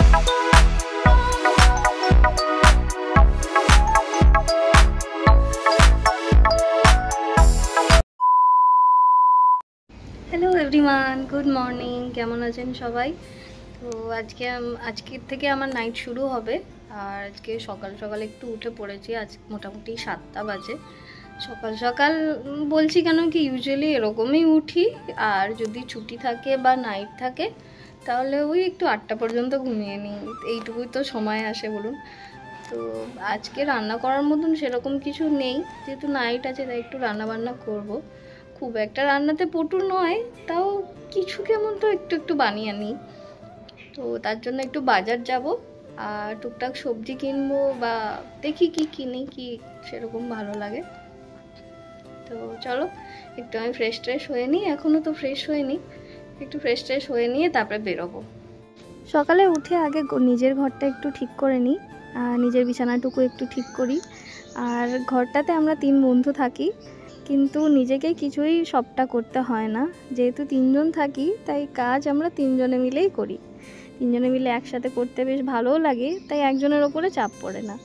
Hello everyone, good morning. কেমন আছেন সবাই? তো আজকের থেকে আমার নাইট শুরু হবে। আর আজকে সকাল সকাল একটু উঠে পড়েছি। আজ মোটামুটি 7টা বাজে। সকাল সকাল বলছি কেন কি, ইউজুয়ালি এরকমই উঠি। আর যদি ছুটি থাকে বা নাইট থাকে তাহলে ওই একটু 8টা পর্যন্ত ঘুমিয়ে নিই। এইটুকুই তো সময় আসে বলুন। তো আজকে রান্না করার মতন সেরকম কিছু নেই, যেহেতু নাইট আছে তাই একটু রান্না বান্না করব। খুব একটা রান্নাতে পটু নয়, তাও কিছু কেমন তো একটু একটু বানিয়ে নিই। তো তার জন্য একটু বাজার যাব আর টুকটাক সবজি কিনবো, বা দেখি কি কিনি, কি সেরকম ভালো লাগে। তো চলো একটু আমি ফ্রেশ ট্রেশ হয়ে নিই। এখনও তো ফ্রেশ হয়নি, একটু ফ্রেশ ট্রেশ হয়ে নিয়ে তারপরে বেরোবো। সকালে উঠে আগে নিজের ঘরটা একটু ঠিক করে নিই, নিজের বিছানাটুকু একটু ঠিক করি। আর ঘরটাতে আমরা 3 বন্ধু থাকি, কিন্তু নিজেকে কিছুই সবটা করতে হয় না। যেহেতু 3 জন থাকি তাই কাজ আমরা 3 জনে মিলেই করি। 3 জনে মিলে একসাথে করতে বেশ ভালোও লাগে, তাই একজনের ওপরে চাপ পড়ে না।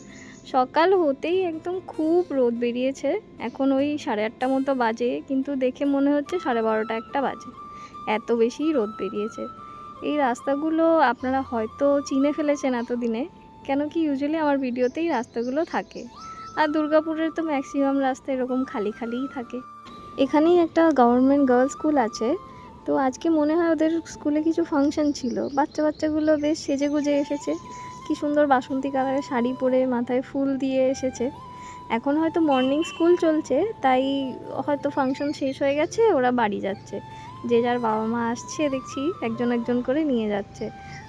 সকাল হতেই একদম খুব রোদ বেরিয়েছে। এখন ওই 8:30 মতো বাজে, কিন্তু দেখে মনে হচ্ছে 12:30 একটা বাজে, এত বেশি রোদ বেরিয়েছে। এই রাস্তাগুলো আপনারা হয়তো চিনে ফেলেছেন এতদিনে, কেন কি ইউজুয়ালি আমার ভিডিওতেই রাস্তাগুলো থাকে। আর দুর্গাপুরের তো ম্যাক্সিমাম রাস্তা এরকম খালি খালিই থাকে। এখানেই একটা গভর্নমেন্ট গার্লস স্কুল আছে। তো আজকে মনে হয় ওদের স্কুলে কিছু ফাংশন ছিল। বাচ্চাগুলো বেশ সেজে গুজে এসেছে। কি সুন্দর বাসন্তী কালারের শাড়ি পরে মাথায় ফুল দিয়ে এসেছে। এখন হয়তো মর্নিং স্কুল চলছে, তাই হয়তো ফাংশন শেষ হয়ে গেছে, ওরা বাড়ি যাচ্ছে। যে যার বাবা মা আসছে দেখছি, একজন একজন করে নিয়ে যাচ্ছে।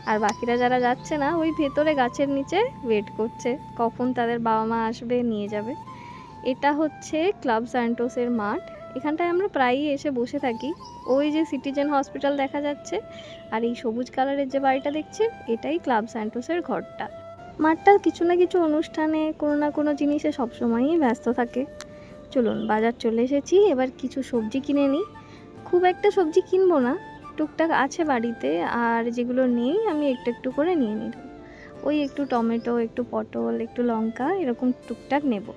আর বাকিরা যারা যাচ্ছে না, ওই ভেতরে গাছের নিচে ওয়েট করছে কখন তাদের বাবা মা আসবে, নিয়ে যাবে। এটা হচ্ছে ক্লাব স্যান্টোসের মাঠ। এখানটায় আমরা প্রায়ই এসে বসে থাকি। ওই যে সিটিজেন হসপিটাল দেখা যাচ্ছে, আর এই সবুজ কালারের যে বাড়িটা দেখছেন, এটাই ক্লাব স্যান্টোসের ঘরটা। মাঠটা কিছু না কিছু অনুষ্ঠানে, কোনো না কোনো জিনিসে সবসময়ই ব্যস্ত থাকে। চলুন বাজার চলে এসেছি, এবার কিছু সবজি কিনে নিই। খুব একটা সবজি কিনবো না, টুকটাক আছে বাড়িতে, আর যেগুলো নেই আমি একটু একটু করে নিয়ে নিব। ওই একটু টমেটো, একটু পটল, একটু লঙ্কা, এরকম টুকটাক নেব।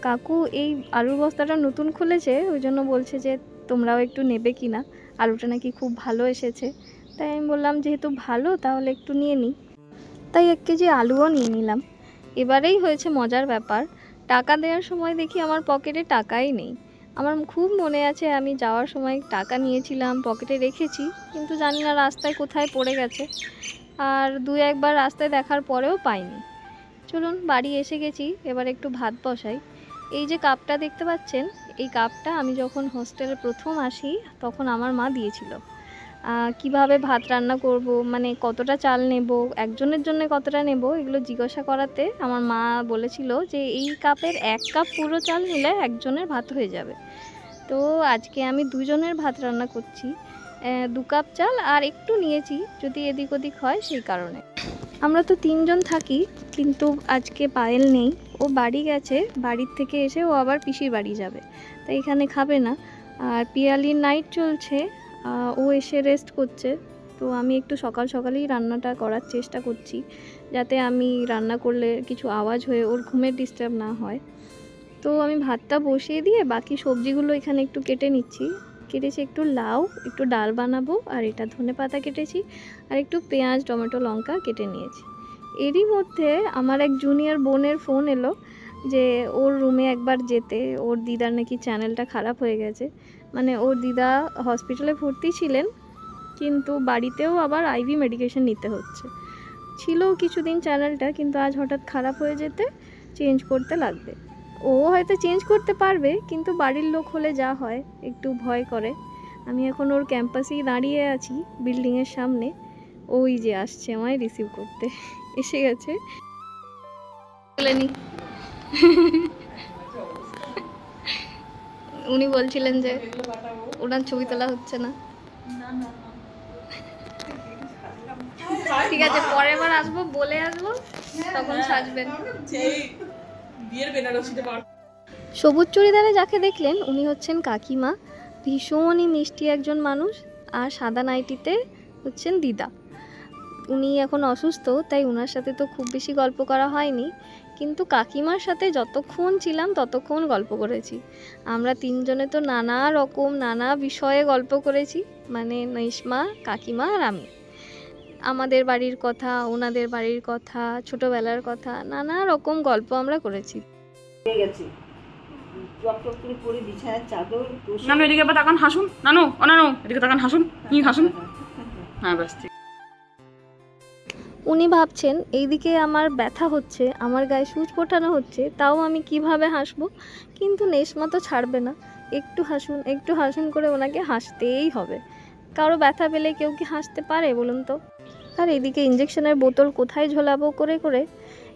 কাকু এই আলুর বস্তাটা নতুন খুলেছে, ওই জন্য বলছে যে তোমরাও একটু নেবে কি না, আলুটা নাকি খুব ভালো এসেছে। তাই আমি বললাম যেহেতু ভালো তাহলে একটু নিয়ে নিই। তাই 1 কেজি আলুও নিয়ে নিলাম। এবারেই হয়েছে মজার ব্যাপার, টাকা দেওয়ার সময় দেখি আমার পকেটে টাকাই নেই। আমার খুব মনে আছে আমি যাওয়ার সময় টাকা নিয়েছিলাম, পকেটে রেখেছি, কিন্তু জানি না রাস্তায় কোথায় পড়ে গেছে। আর 2-1 বার রাস্তায় দেখার পরেও পাইনি। চলুন বাড়ি এসে গেছি, এবার একটু ভাত বসাই। এই যে কাপটা দেখতে পাচ্ছেন, এই কাপটা আমি যখন হোস্টেলে প্রথম আসি তখন আমার মা দিয়েছিল। কিভাবে ভাত রান্না করব, মানে কতটা চাল নেব, একজনের জন্য কতটা নেব, এগুলো জিজ্ঞাসা করাতে আমার মা বলেছিল যে এই কাপের 1 কাপ পুরো চাল নিলে একজনের ভাত হয়ে যাবে। তো আজকে আমি 2 জনের ভাত রান্না করছি। 2 কাপ চাল আর একটু নিয়েছি, যদি এদিক ওদিক হয় সেই কারণে। আমরা তো 3 জন থাকি, কিন্তু আজকে পায়েল নেই, ও বাড়ি গেছে। বাড়ির থেকে এসে ও আবার পিসির বাড়ি যাবে, তাই এখানে খাবে না। আর পিয়ালির নাইট চলছে, ও এসে রেস্ট করছে। তো আমি একটু সকাল সকালেই রান্নাটা করার চেষ্টা করছি, যাতে আমি রান্না করলে কিছু আওয়াজ হয়ে ওর ঘুমের ডিস্টার্ব না হয়। তো আমি ভাতটা বসিয়ে দিয়ে বাকি সবজিগুলো এখানে একটু কেটে নিচ্ছি। কেটেছি একটু লাউ, একটু ডাল বানাবো, আর এটা ধনেপাতা কেটেছি, আর একটু পেঁয়াজ, টমেটো, লঙ্কা কেটে নিয়েছি। এরই মধ্যে আমার এক জুনিয়র বোনের ফোন এলো যে ওর রুমে একবার যেতে, ওর দিদার নাকি চ্যানেলটা খারাপ হয়ে গেছে। মানে ওর দিদা হসপিটালে ভর্তি ছিলেন, কিন্তু বাড়িতেও আবার আইভি মেডিকেশন নিতে হচ্ছে। ছিল কিছুদিন চ্যানেলটা, কিন্তু আজ হঠাৎ খারাপ হয়ে যেতে চেঞ্জ করতে লাগবে। ও হয়তো চেঞ্জ করতে পারবে, কিন্তু বাড়ির লোক হলে যা হয় একটু ভয় করে। আমি এখন ওর ক্যাম্পাসেই দাঁড়িয়ে আছি, বিল্ডিংয়ের সামনে। ওই যে আসছে আমায় রিসিভ করতে, এসে গেছে। উনি বলছিলেন যে ওনার ছবি তোলা হচ্ছে না। ঠিক আছে, পরের বার আসবো, বলে আসবো, তখন সাজবেন। সবুজ চুড়িদারে যাকে দেখলেন উনি হচ্ছেন কাকিমা। ভীষণই মিষ্টি একজন মানুষ। আর সাদা নাইটিতে হচ্ছেন দিদা। উনি এখন অসুস্থ, তাই ওনার সাথে তো খুব বেশি গল্প করা হয়নি, কিন্তু কাকিমার সাথে যতক্ষণ ছিলাম ততক্ষণ গল্প করেছি। আমরা তিনজনে তো নানা রকম নানা বিষয়ে গল্প করেছি, মানে নেশমা, কাকিমা আর আমি। আমাদের বাড়ির কথা, ওনাদের বাড়ির কথা, ছোটবেলার কথা, নানা রকম গল্প আমরা করেছি। নানু এদিকে আবার তাকান, হাসুন। নানু, ও নানু এদিকে তাকান, হাসুন। কি হাসুন? হ্যাঁ ব্যাস ঠিক। উনি ভাবছেন এইদিকে আমার ব্যথা হচ্ছে, আমার গায়ে সূচ ফোটানো হচ্ছে, তাও আমি কিভাবে হাসবো, কিন্তু নেশমা তো ছাড়বে না। একটু হাসুন একটু হাসুন করে ওনাকে হাসতেই হবে। কারো ব্যথা পেলে কেউ কি হাসতে পারে বলুন তো? আর এদিকে ইঞ্জেকশনের বোতল কোথায় ঝোলাবো করে করে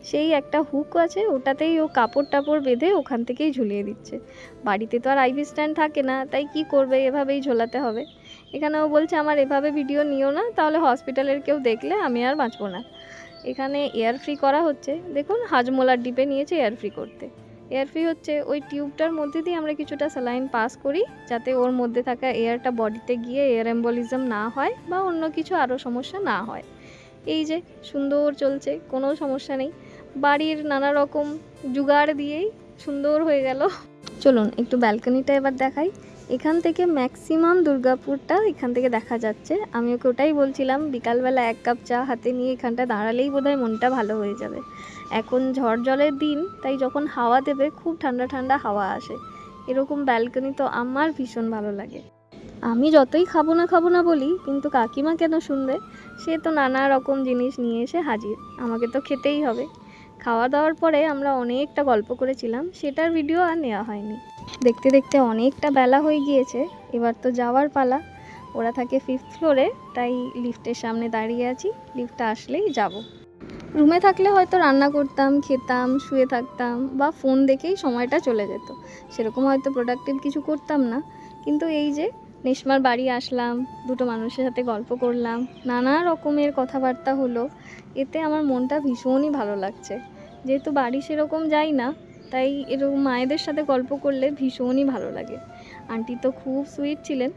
সেই একটা হুক আছে, ওটাতেই ও কাপড় টাপড় বেঁধে ওখান থেকেই ঝুলিয়ে দিচ্ছে। বাড়িতে তো আর আইভি স্ট্যান্ড থাকে না, তাই কি করবে, এভাবেই ঝোলাতে হবে। এখানে ও বলছে আমার এভাবে ভিডিও নিও না, তাহলে হসপিটালের কেউ দেখলে আমি আর বাঁচবো না। এখানে এয়ার ফ্রি করা হচ্ছে, দেখুন হাজমোলার ডিপে নিয়েছে এয়ার ফ্রি করতে। এয়ার ফ্রি হচ্ছে ওই টিউবটার মধ্যে দিয়ে আমরা কিছুটা স্যালাইন পাস করি, যাতে ওর মধ্যে থাকা এয়ারটা বডিতে গিয়ে এয়ার এম্বলিজম না হয় বা অন্য কিছু আরও সমস্যা না হয়। এই যে সুন্দর চলছে, কোনো সমস্যা নেই। বাড়ির নানা রকম জুগাড় দিয়েই সুন্দর হয়ে গেল। চলুন একটু ব্যালকনিটা এবার দেখাই। এখান থেকে ম্যাক্সিমাম দুর্গাপুরটা এখান থেকে দেখা যাচ্ছে। আমি ওকে ওটাই বলছিলাম, বিকালবেলা 1 কাপ চা হাতে নিয়ে এখানটা দাঁড়ালেই বোধহয় মনটা ভালো হয়ে যাবে। এখন ঝড় জলের দিন, তাই যখন হাওয়া দেবে খুব ঠান্ডা ঠান্ডা হাওয়া আসে। এরকম ব্যালকনি তো আমার ভীষণ ভালো লাগে। আমি যতই খাবো না বলি, কিন্তু কাকিমা কেন শুনবে? সে তো নানা রকম জিনিস নিয়ে এসে হাজির, আমাকে তো খেতেই হবে। খাওয়া দাওয়ার পরে আমরা অনেকটা গল্প করেছিলাম, সেটার ভিডিও আর নেওয়া হয়নি। দেখতে দেখতে অনেকটা বেলা হয়ে গিয়েছে, এবার তো যাওয়ার পালা। ওরা থাকে 5th ফ্লোরে, তাই লিফটের সামনে দাঁড়িয়ে আছি, লিফটটা আসলেই যাব। রুমে থাকলে হয়তো রান্না করতাম, খেতাম, শুয়ে থাকতাম বা ফোন দেখেই সময়টা চলে যেত, সেরকম হয়তো প্রোডাক্টিভ কিছু করতাম না। কিন্তু এই যে নেশমার বাড়ি আসলাম, দুটো মানুষের সাথে গল্প করলাম, নানা রকমের কথাবার্তা হলো, এতে আমার মনটা ভীষণই ভালো লাগছে। যেহেতু বাড়ি সেরকম যাই না, তাই এরকম মায়েদের সাথে গল্প করলে ভীষণই ভালো লাগে। আন্টি তো খুব সুইট ছিলেন।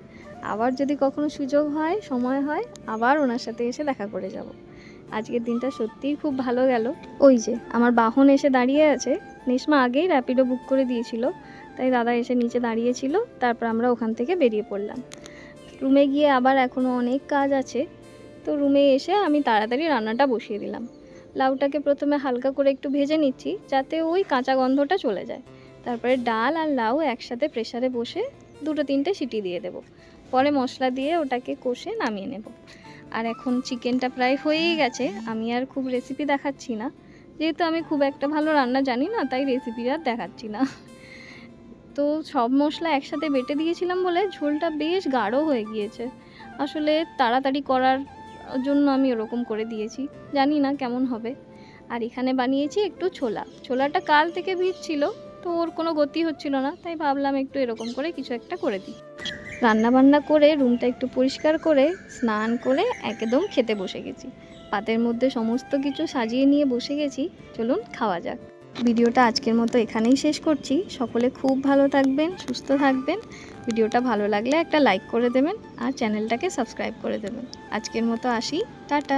আবার যদি কখনো সুযোগ হয়, সময় হয়, আবার ওনার সাথে এসে দেখা করে যাব। আজকের দিনটা সত্যিই খুব ভালো গেল। ওই যে আমার বাহন এসে দাঁড়িয়ে আছে। নেশমা আগেই র্যাপিডো বুক করে দিয়েছিল, তাই দাদা এসে নিচে দাঁড়িয়েছিল, তারপর আমরা ওখান থেকে বেরিয়ে পড়লাম। রুমে গিয়ে আবার এখনও অনেক কাজ আছে, তো রুমে এসে আমি তাড়াতাড়ি রান্নাটা বসিয়ে দিলাম। লাউটাকে প্রথমে হালকা করে একটু ভেজে নিচ্ছি, যাতে ওই কাঁচা গন্ধটা চলে যায়। তারপরে ডাল আর লাউ একসাথে প্রেসারে বসে 2-3টে সিটি দিয়ে দেব। পরে মশলা দিয়ে ওটাকে কষে নামিয়ে নেব। আর এখন চিকেনটা প্রায় হয়েই গেছে। আমি আর খুব রেসিপি দেখাচ্ছি না, যেহেতু আমি খুব একটা ভালো রান্না জানি না, তাই রেসিপি আর দেখাচ্ছি না। তো সব মশলা একসাথে বেটে দিয়েছিলাম বলে ঝোলটা বেশ গাঢ় হয়ে গিয়েছে। আসলে তাড়াতাড়ি করার জন্য আমি ওরকম করে দিয়েছি, জানি না কেমন হবে। আর এখানে বানিয়েছি একটু ছোলাটা কাল থেকে ভিজছিল, তো ওর কোনো গতি হচ্ছিল না, তাই ভাবলাম একটু এরকম করে কিছু একটা করে দিই। রান্নাবান্না করে রুমটা একটু পরিষ্কার করে স্নান করে একদম খেতে বসে গেছি। পাতের মধ্যে সমস্ত কিছু সাজিয়ে নিয়ে বসে গেছি, চলুন খাওয়া যাক। ভিডিওটা আজকের মতো এখানেই শেষ করছি। সকলে খুব ভালো থাকবেন, সুস্থ থাকবেন। ভিডিওটা ভালো লাগলে একটা লাইক করে দেবেন আর চ্যানেলটাকে সাবস্ক্রাইব করে দেবেন। আজকের মতো আসি, টাটা।